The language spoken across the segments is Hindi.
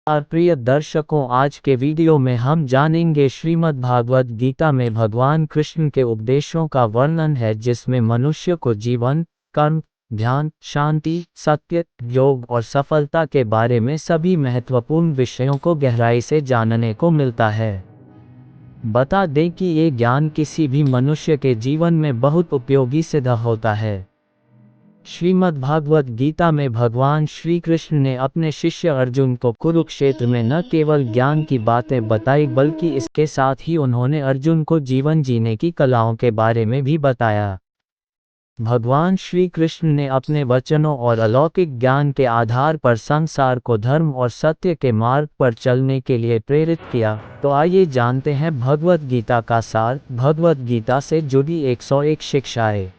प्रिय दर्शकों, आज के वीडियो में हम जानेंगे श्रीमद् भागवत गीता में भगवान कृष्ण के उपदेशों का वर्णन है, जिसमें मनुष्य को जीवन, कर्म, ध्यान, शांति, सत्य, योग और सफलता के बारे में सभी महत्वपूर्ण विषयों को गहराई से जानने को मिलता है। बता दें कि ये ज्ञान किसी भी मनुष्य के जीवन में बहुत उपयोगी सिद्ध होता है। श्रीमद् भागवत गीता में भगवान श्री कृष्ण ने अपने शिष्य अर्जुन को कुरुक्षेत्र में न केवल ज्ञान की बातें बताई, बल्कि इसके साथ ही उन्होंने अर्जुन को जीवन जीने की कलाओं के बारे में भी बताया। भगवान श्री कृष्ण ने अपने वचनों और अलौकिक ज्ञान के आधार पर संसार को धर्म और सत्य के मार्ग पर चलने के लिए प्रेरित किया। तो आइए जानते हैं भगवत गीता का सार। भगवत गीता से जुड़ी 101 शिक्षाएं।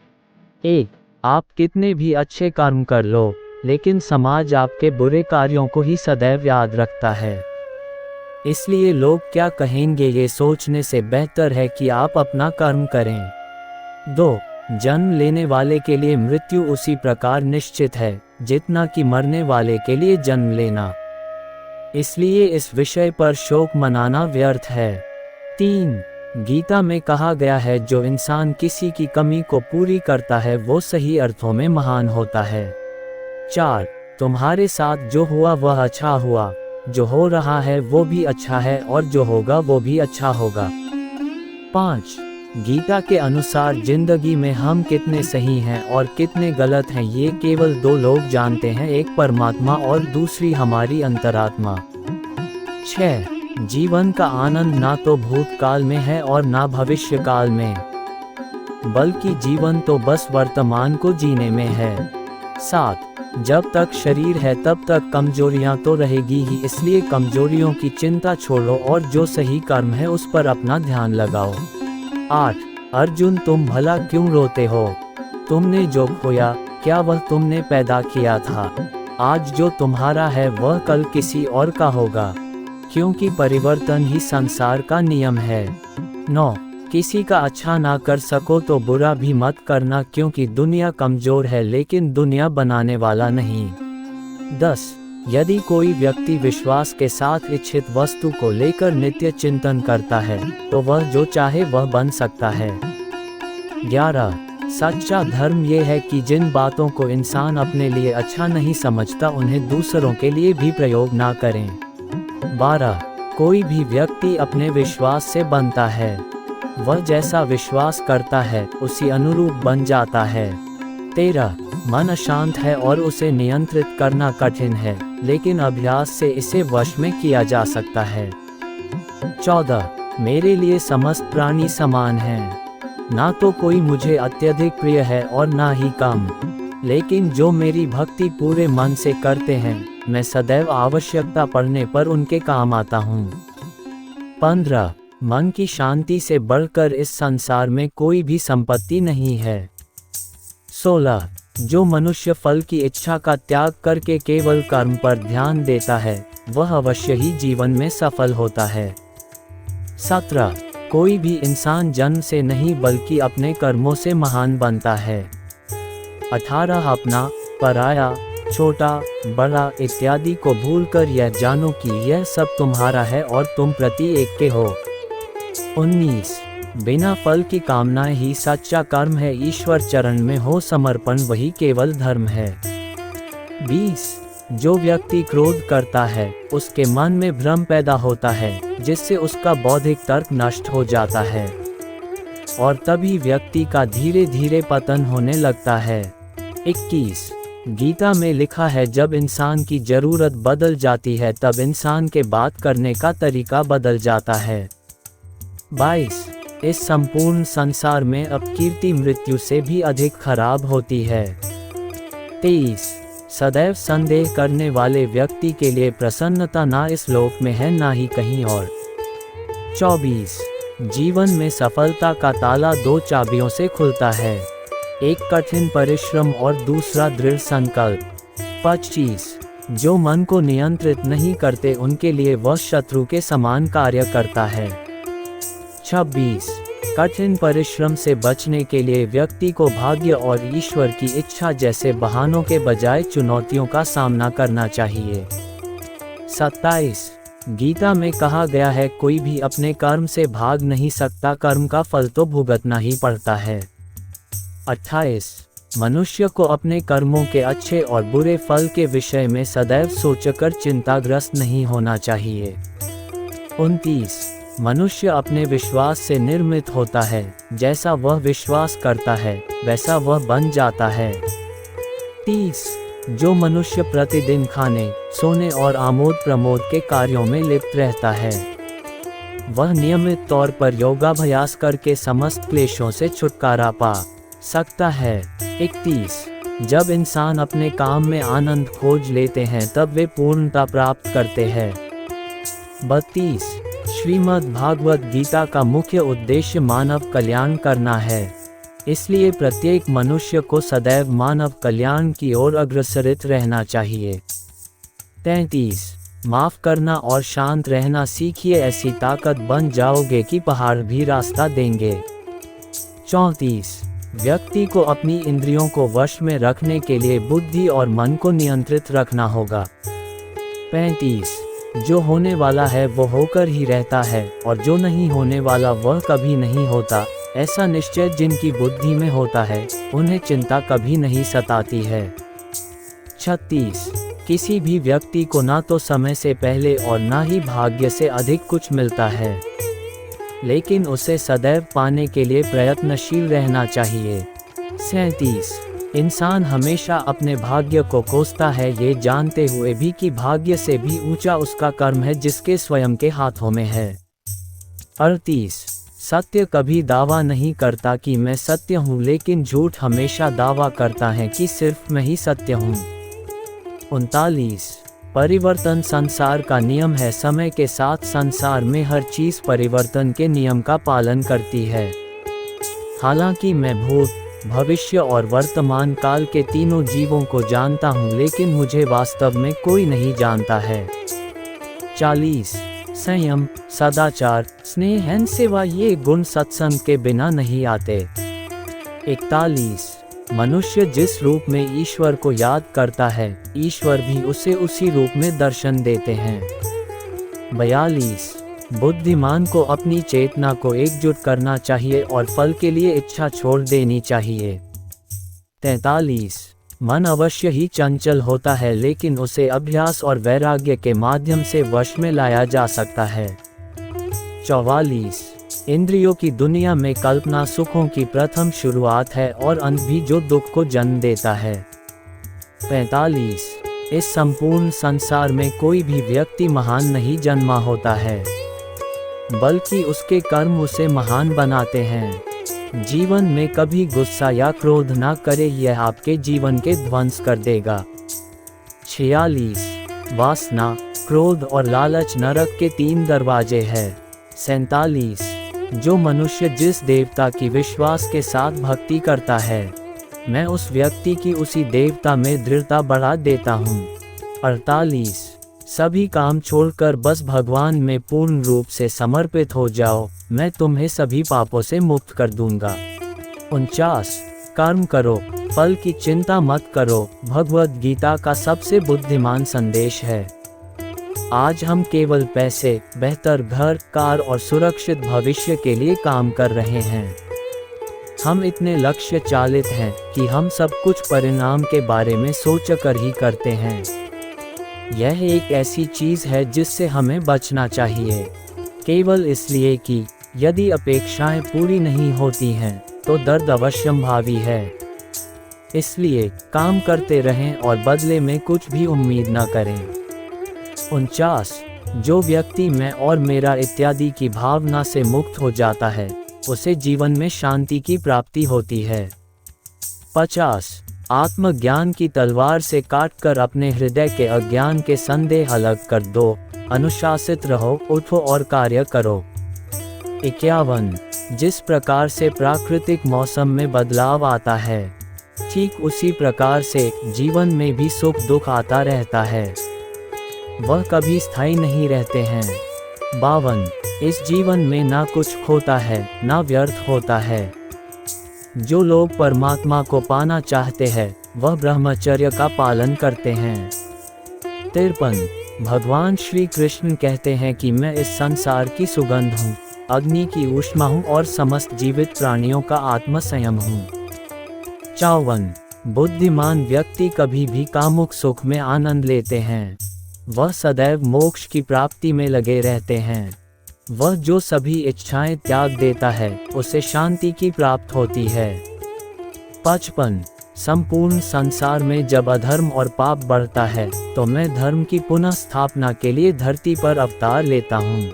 1. आप कितने भी अच्छे कर्म कर लो, लेकिन समाज आपके बुरे कार्यों को ही सदैव याद रखता है। इसलिए लोग क्या कहेंगे ये सोचने से बेहतर है कि आप अपना कर्म करें। 2. जन्म लेने वाले के लिए मृत्यु उसी प्रकार निश्चित है जितना कि मरने वाले के लिए जन्म लेना। इसलिए इस विषय पर शोक मनाना व्यर्थ है। 3. गीता में कहा गया है, जो इंसान किसी की कमी को पूरी करता है वो सही अर्थों में महान होता है। 4. तुम्हारे साथ जो हुआ वह अच्छा हुआ, जो हो रहा है वो भी अच्छा है, और जो होगा वो भी अच्छा होगा। 5. गीता के अनुसार जिंदगी में हम कितने सही हैं और कितने गलत हैं ये केवल दो लोग जानते हैं, एक परमात्मा और दूसरी हमारी अंतरात्मा। 6. जीवन का आनंद ना तो भूतकाल में है और ना भविष्य काल में, बल्कि जीवन तो बस वर्तमान को जीने में है। 7. जब तक शरीर है तब तक कमजोरियां तो रहेगी ही, इसलिए कमजोरियों की चिंता छोड़ो और जो सही कर्म है उस पर अपना ध्यान लगाओ। 8. अर्जुन, तुम भला क्यों रोते हो? तुमने जो खोया क्या वह तुमने पैदा किया था? आज जो तुम्हारा है वह कल किसी और का होगा, क्योंकि परिवर्तन ही संसार का नियम है। 9. किसी का अच्छा ना कर सको तो बुरा भी मत करना, क्योंकि दुनिया कमजोर है लेकिन दुनिया बनाने वाला नहीं। 10. यदि कोई व्यक्ति विश्वास के साथ इच्छित वस्तु को लेकर नित्य चिंतन करता है तो वह जो चाहे वह बन सकता है। 11. सच्चा धर्म ये है कि जिन बातों को इंसान अपने लिए अच्छा नहीं समझता उन्हें दूसरों के लिए भी प्रयोग ना करें। 12. कोई भी व्यक्ति अपने विश्वास से बनता है, वह जैसा विश्वास करता है उसी अनुरूप बन जाता है। 13. मन अशांत है और उसे नियंत्रित करना कठिन है, लेकिन अभ्यास से इसे वश में किया जा सकता है। 14. मेरे लिए समस्त प्राणी समान हैं, ना तो कोई मुझे अत्यधिक प्रिय है और ना ही कम, लेकिन जो मेरी भक्ति पूरे मन से करते हैं मैं सदैव आवश्यकता पड़ने पर उनके काम आता हूँ। 15. मन की शांति से बढ़कर इस संसार में कोई भी संपत्ति नहीं है। 16. जो मनुष्य फल की इच्छा का त्याग करके केवल कर्म पर ध्यान देता है वह अवश्य ही जीवन में सफल होता है। 17. कोई भी इंसान जन्म से नहीं बल्कि अपने कर्मों से महान बनता है। 18. अपना, पराया, छोटा, बड़ा इत्यादि को भूलकर यह जानो कि यह सब तुम्हारा है और तुम प्रति एक के हो। 19. बिना फल की कामना ही सच्चा कर्म है, ईश्वर चरण में हो समर्पण वही केवल धर्म है। 20. जो व्यक्ति क्रोध करता है उसके मन में भ्रम पैदा होता है, जिससे उसका बौद्धिक तर्क नष्ट हो जाता है और तभी व्यक्ति का धीरे धीरे पतन होने लगता है। 21. गीता में लिखा है, जब इंसान की जरूरत बदल जाती है तब इंसान के बात करने का तरीका बदल जाता है। 22. इस संपूर्ण संसार में अपकीर्ति मृत्यु से भी अधिक खराब होती है। 23. सदैव संदेह करने वाले व्यक्ति के लिए प्रसन्नता ना इस लोक में है ना ही कहीं और। 24. जीवन में सफलता का ताला दो चाबियों से खुलता है, एक कठिन परिश्रम और दूसरा दृढ़ संकल्प। 25. जो मन को नियंत्रित नहीं करते उनके लिए वह शत्रु के समान कार्य करता है। 26. कठिन परिश्रम से बचने के लिए व्यक्ति को भाग्य और ईश्वर की इच्छा जैसे बहानों के बजाय चुनौतियों का सामना करना चाहिए। 27 गीता में कहा गया है, कोई भी अपने कर्म से भाग नहीं सकता, कर्म का फल तो भुगतना ही पड़ता है। 28 मनुष्य को अपने कर्मों के अच्छे और बुरे फल के विषय में सदैव सोचकर चिंताग्रस्त नहीं होना चाहिए। 29 मनुष्य अपने विश्वास से निर्मित होता है, जैसा वह विश्वास करता है वैसा वह बन जाता है। 30 जो मनुष्य प्रतिदिन खाने, सोने और आमोद प्रमोद के कार्यों में लिप्त रहता है, वह नियमित तौर पर योगाभ्यास करके समस्त क्लेशों से छुटकारा पा सकता है। 31 जब इंसान अपने काम में आनंद खोज लेते हैं तब वे पूर्णता प्राप्त करते हैं। 32 श्रीमद् भागवत गीता का मुख्य उद्देश्य मानव कल्याण करना है, इसलिए प्रत्येक मनुष्य को सदैव मानव कल्याण की ओर अग्रसरित रहना चाहिए। 33 माफ करना और शांत रहना सीखिए, ऐसी ताकत बन जाओगे कि पहाड़ भी रास्ता देंगे। 34 व्यक्ति को अपनी इंद्रियों को वश में रखने के लिए बुद्धि और मन को नियंत्रित रखना होगा। 35 जो होने वाला है वो होकर ही रहता है और जो नहीं होने वाला वह कभी नहीं होता, ऐसा निश्चय जिनकी बुद्धि में होता है उन्हें चिंता कभी नहीं सताती है। 36 किसी भी व्यक्ति को ना तो समय से पहले और ना ही भाग्य से अधिक कुछ मिलता है, लेकिन उसे सदैव पाने के लिए प्रयत्नशील रहना चाहिए। 37 इंसान हमेशा अपने भाग्य को कोसता है, ये जानते हुए भी कि भाग्य से भी ऊंचा उसका कर्म है जिसके स्वयं के हाथों में है। 38 सत्य कभी दावा नहीं करता कि मैं सत्य हूँ, लेकिन झूठ हमेशा दावा करता है कि सिर्फ मैं ही सत्य हूँ। 39 परिवर्तन संसार का नियम है, समय के साथ संसार में हर चीज परिवर्तन के नियम का पालन करती है। हालांकि मैं भूत, भविष्य और वर्तमान काल के तीनों जीवों को जानता हूँ, लेकिन मुझे वास्तव में कोई नहीं जानता है। 40 संयम, सदाचार, स्नेह एवं सेवा ये गुण सत्संग के बिना नहीं आते। 41 मनुष्य जिस रूप में ईश्वर को याद करता है, ईश्वर भी उसे उसी रूप में दर्शन देते हैं। 42 बुद्धिमान को अपनी चेतना को एकजुट करना चाहिए और फल के लिए इच्छा छोड़ देनी चाहिए। 43 मन अवश्य ही चंचल होता है, लेकिन उसे अभ्यास और वैराग्य के माध्यम से वश में लाया जा सकता है। 44 इंद्रियों की दुनिया में कल्पना सुखों की प्रथम शुरुआत है और अंत भी जो दुख को जन्म देता है। 45 इस संपूर्ण संसार में कोई भी व्यक्ति महान नहीं जन्मा होता है, बल्कि उसके कर्म उसे महान बनाते हैं। जीवन में कभी गुस्सा या क्रोध ना करे, यह आपके जीवन के ध्वंस कर देगा। 46 वासना, क्रोध और लालच नरक के 3 दरवाजे हैं। 47 जो मनुष्य जिस देवता की विश्वास के साथ भक्ति करता है, मैं उस व्यक्ति की उसी देवता में दृढ़ता बढ़ा देता हूँ। 48 सभी काम छोड़कर बस भगवान में पूर्ण रूप से समर्पित हो जाओ, मैं तुम्हें सभी पापों से मुक्त कर दूंगा। 49 कर्म करो, फल की चिंता मत करो, भगवद गीता का सबसे बुद्धिमान संदेश है। आज हम केवल पैसे, बेहतर घर, कार और सुरक्षित भविष्य के लिए काम कर रहे हैं। हम इतने लक्ष्य चालित हैं कि हम सब कुछ परिणाम के बारे में सोचकर ही करते हैं। यह एक ऐसी चीज है जिससे हमें बचना चाहिए, केवल इसलिए कि यदि अपेक्षाएं पूरी नहीं होती हैं तो दर्द अवश्यंभावी है। इसलिए काम करते रहें और बदले में कुछ भी उम्मीद न करें। 49 जो व्यक्ति मैं और मेरा इत्यादि की भावना से मुक्त हो जाता है, उसे जीवन में शांति की प्राप्ति होती है। 50 आत्मज्ञान की तलवार से काटकर अपने हृदय के अज्ञान के संदेह अलग कर दो, अनुशासित रहो, उठो और कार्य करो। 51 जिस प्रकार से प्राकृतिक मौसम में बदलाव आता है, ठीक उसी प्रकार से जीवन में भी सुख दुख आता रहता है, वह कभी स्थायी नहीं रहते हैं। 52 इस जीवन में ना कुछ खोता है ना व्यर्थ होता है। जो लोग परमात्मा को पाना चाहते हैं वह ब्रह्मचर्य का पालन करते हैं। 53 भगवान श्री कृष्ण कहते हैं कि मैं इस संसार की सुगंध हूँ, अग्नि की ऊष्मा हूँ और समस्त जीवित प्राणियों का आत्म संयम हूँ। 54 बुद्धिमान व्यक्ति कभी भी कामुक सुख में आनंद लेते हैं। वह सदैव मोक्ष की प्राप्ति में लगे रहते हैं। वह जो सभी इच्छाएं त्याग देता है उसे शांति की प्राप्त होती है। 55 संपूर्ण संसार में जब अधर्म और पाप बढ़ता है तो मैं धर्म की पुनः स्थापना के लिए धरती पर अवतार लेता हूँ।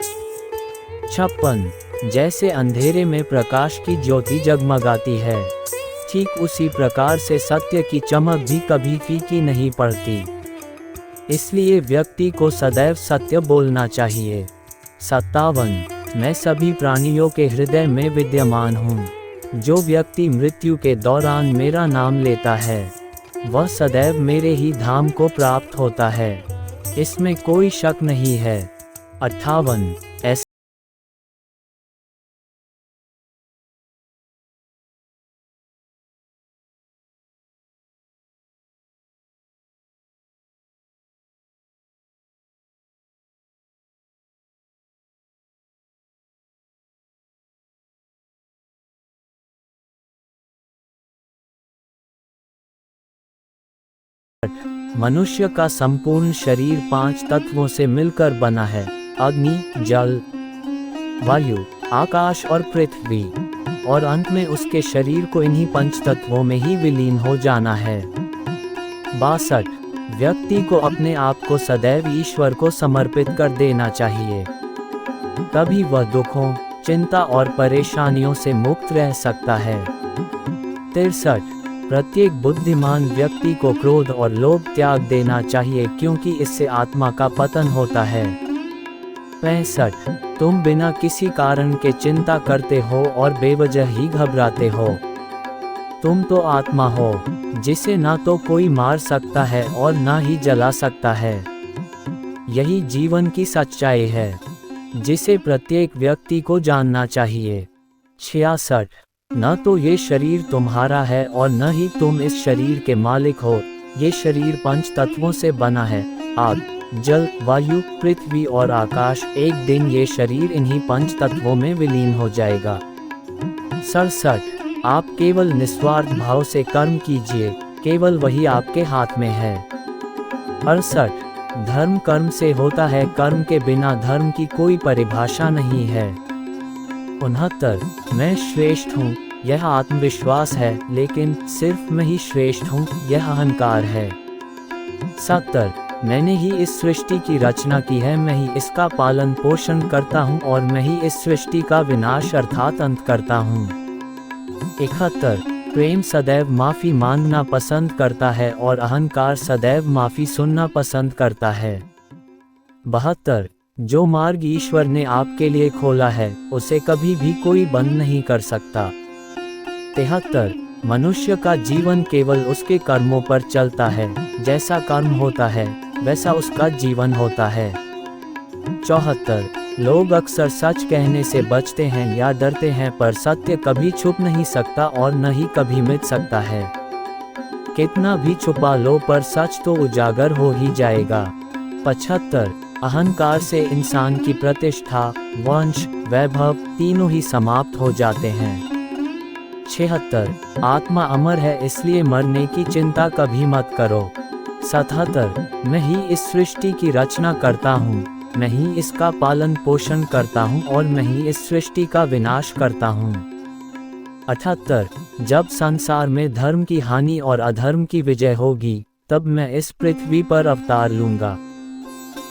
56 जैसे अंधेरे में प्रकाश की ज्योति जगमगाती है, ठीक उसी प्रकार से सत्य की चमक भी कभी फीकी नहीं पड़ती। इसलिए व्यक्ति को सदैव सत्य बोलना चाहिए। 57 मैं सभी प्राणियों के हृदय में विद्यमान हूँ। जो व्यक्ति मृत्यु के दौरान मेरा नाम लेता है वह सदैव मेरे ही धाम को प्राप्त होता है, इसमें कोई शक नहीं है। 58 ऐसे मनुष्य का संपूर्ण शरीर 5 तत्वों से मिलकर बना है, अग्नि, जल, वायु, आकाश और पृथ्वी, और अंत में उसके शरीर को इन्हीं 5 तत्वों में ही विलीन हो जाना है। 62 व्यक्ति को अपने आप को सदैव ईश्वर को समर्पित कर देना चाहिए, तभी वह दुखों, चिंता और परेशानियों से मुक्त रह सकता है। 63 प्रत्येक बुद्धिमान व्यक्ति को क्रोध और लोभ त्याग देना चाहिए क्योंकि इससे आत्मा का पतन होता है। 65 तुम बिना किसी कारण के चिंता करते हो और बेवजह ही घबराते हो। तुम तो आत्मा हो जिसे ना तो कोई मार सकता है और ना ही जला सकता है। यही जीवन की सच्चाई है जिसे प्रत्येक व्यक्ति को जानना चाहिए। 66 न तो ये शरीर तुम्हारा है और न ही तुम इस शरीर के मालिक हो। ये शरीर 5 तत्वों से बना है, आग, जल, वायु, पृथ्वी और आकाश। एक दिन ये शरीर इन्हीं 5 तत्वों में विलीन हो जाएगा। 67 आप केवल निस्वार्थ भाव से कर्म कीजिए, केवल वही आपके हाथ में है। 68 धर्म कर्म से होता है, कर्म के बिना धर्म की कोई परिभाषा नहीं है। 69 मैं श्रेष्ठ हूँ, यह आत्मविश्वास है, लेकिन सिर्फ मैं ही श्रेष्ठ हूँ, यह अहंकार है। 70 मैंने ही इस सृष्टि की रचना की है, मैं ही इसका पालन पोषण करता हूँ और मैं ही इस सृष्टि का विनाश अर्थात अंत करता हूँ। 71 प्रेम सदैव माफ़ी मांगना पसंद करता है और अहंकार सदैव माफ़ी सुनना पसंद करता है। 72 जो मार्ग ईश्वर ने आपके लिए खोला है उसे कभी भी कोई बंद नहीं कर सकता। 73 मनुष्य का जीवन केवल उसके कर्मों पर चलता है, जैसा कर्म होता है वैसा उसका जीवन होता है। 74 लोग अक्सर सच कहने से बचते हैं या डरते हैं, पर सत्य कभी छुप नहीं सकता और न ही कभी मिट सकता है। कितना भी छुपा लो पर सच तो उजागर हो ही जाएगा। 75 अहंकार से इंसान की प्रतिष्ठा, वंश, वैभव तीनों ही समाप्त हो जाते हैं। 76 आत्मा अमर है, इसलिए मरने की चिंता कभी मत करो। 77 मैं ही इस सृष्टि की रचना करता हूँ, मैं ही इसका पालन पोषण करता हूँ और मैं ही इस सृष्टि का विनाश करता हूँ। 78 जब संसार में धर्म की हानि और अधर्म की विजय होगी तब मैं इस पृथ्वी पर अवतार लूँगा।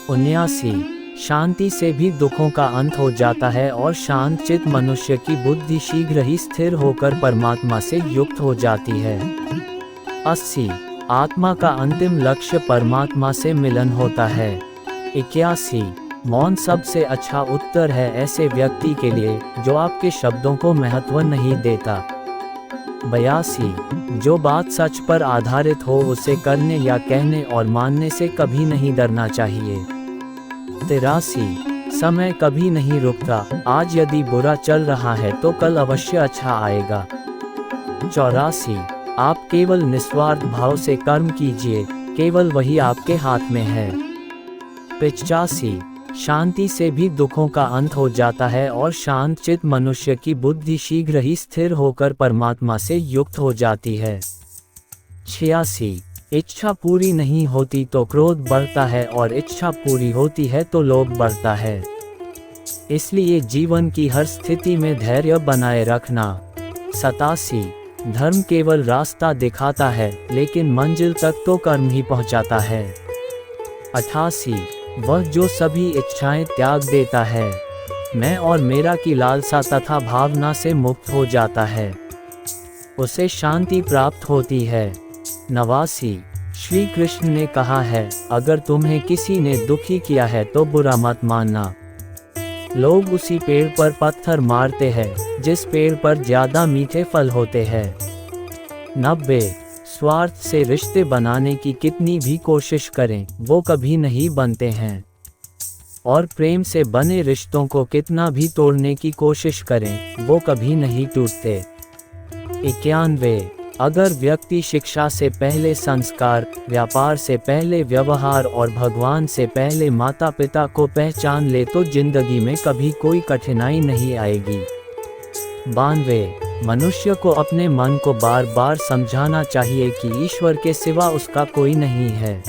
79 शांति से भी दुखों का अंत हो जाता है और शांत चित्त मनुष्य की बुद्धि शीघ्र ही स्थिर होकर परमात्मा से युक्त हो जाती है। 80 आत्मा का अंतिम लक्ष्य परमात्मा से मिलन होता है। 81 मौन सबसे अच्छा उत्तर है ऐसे व्यक्ति के लिए जो आपके शब्दों को महत्व नहीं देता। 82 जो बात सच पर आधारित हो उसे करने या कहने और मानने से कभी नहीं डरना चाहिए। 83 समय कभी नहीं रुकता, आज यदि बुरा चल रहा है तो कल अवश्य अच्छा आएगा। 84 आप केवल निस्वार्थ भाव से कर्म कीजिए, केवल वही आपके हाथ में है। 85 शांति से भी दुखों का अंत हो जाता है और शांत चित्त मनुष्य की बुद्धि शीघ्र ही स्थिर होकर परमात्मा से युक्त हो जाती है। 86 इच्छा पूरी नहीं होती तो क्रोध बढ़ता है और इच्छा पूरी होती है तो लोभ बढ़ता है। इसलिए जीवन की हर स्थिति में धैर्य बनाए रखना। 87 धर्म केवल रास्ता दिखाता है लेकिन मंजिल तक तो कर्म ही पहुंचाता है। 88 वह जो सभी इच्छाएं त्याग देता है, मैं और मेरा की लालसा तथा भावना से मुक्त हो जाता है, उसे शांति प्राप्त होती है। 89 श्री कृष्ण ने कहा है, अगर तुम्हें किसी ने दुखी किया है तो बुरा मत मानना। लोग उसी पेड़ पर पत्थर मारते हैं जिस पेड़ पर ज्यादा मीठे फल होते हैं। 90 स्वार्थ से रिश्ते बनाने की कितनी भी कोशिश करें वो कभी नहीं बनते हैं, और प्रेम से बने रिश्तों को कितना भी तोड़ने की कोशिश करें वो कभी नहीं टूटते। 91 अगर व्यक्ति शिक्षा से पहले संस्कार, व्यापार से पहले व्यवहार और भगवान से पहले माता पिता को पहचान ले तो जिंदगी में कभी कोई कठिनाई नहीं आएगी। 92 मनुष्य को अपने मन को बार बार समझाना चाहिए कि ईश्वर के सिवा उसका कोई नहीं है।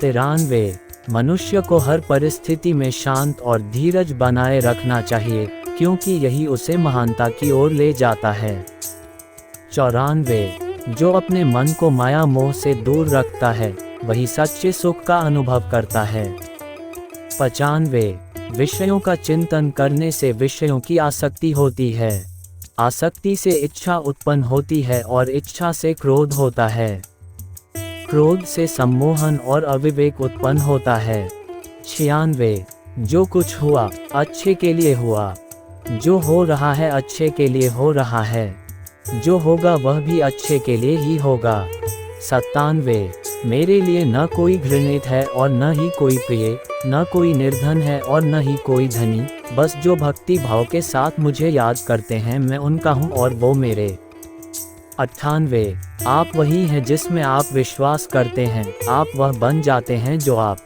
93 मनुष्य को हर परिस्थिति में शांत और धीरज बनाए रखना चाहिए क्योंकि यही उसे महानता की ओर ले जाता है। 94 जो अपने मन को माया मोह से दूर रखता है वही सच्चे सुख का अनुभव करता है। 95 विषयों का चिंतन करने से विषयों की आसक्ति होती है, आसक्ति से इच्छा उत्पन्न होती है और इच्छा से क्रोध होता है, क्रोध से सम्मोहन और अविवेक उत्पन्न होता है। 96 जो कुछ हुआ अच्छे के लिए हुआ, जो हो रहा है अच्छे के लिए हो रहा है, जो होगा वह भी अच्छे के लिए ही होगा। 97 मेरे लिए न कोई घृणित है और न ही कोई प्रिय, न कोई निर्धन है और न ही कोई धनी, बस जो भक्ति भाव के साथ मुझे याद करते हैं मैं उनका हूँ और वो मेरे। 98 आप वही हैं जिसमें आप विश्वास करते हैं, आप वह बन जाते हैं जो आप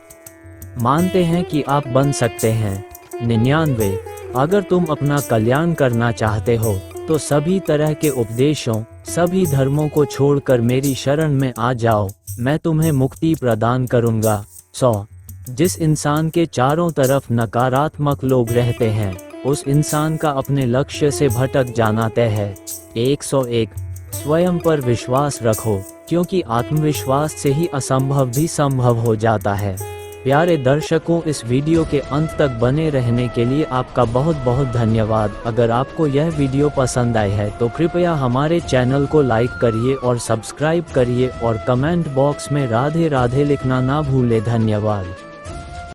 मानते हैं कि आप बन सकते हैं। 99 अगर तुम अपना कल्याण करना चाहते हो तो सभी तरह के उपदेशों, सभी धर्मों को छोड़कर मेरी शरण में आ जाओ, मैं तुम्हें मुक्ति प्रदान करूंगा। 100 जिस इंसान के चारों तरफ नकारात्मक लोग रहते हैं उस इंसान का अपने लक्ष्य से भटक जाना तय है। 101 स्वयं पर विश्वास रखो क्योंकि आत्मविश्वास से ही असंभव भी संभव हो जाता है। प्यारे दर्शकों, इस वीडियो के अंत तक बने रहने के लिए आपका बहुत बहुत धन्यवाद। अगर आपको यह वीडियो पसंद आई है तो कृपया हमारे चैनल को लाइक करिए और सब्सक्राइब करिए और कमेंट बॉक्स में राधे राधे लिखना ना भूलें। धन्यवाद।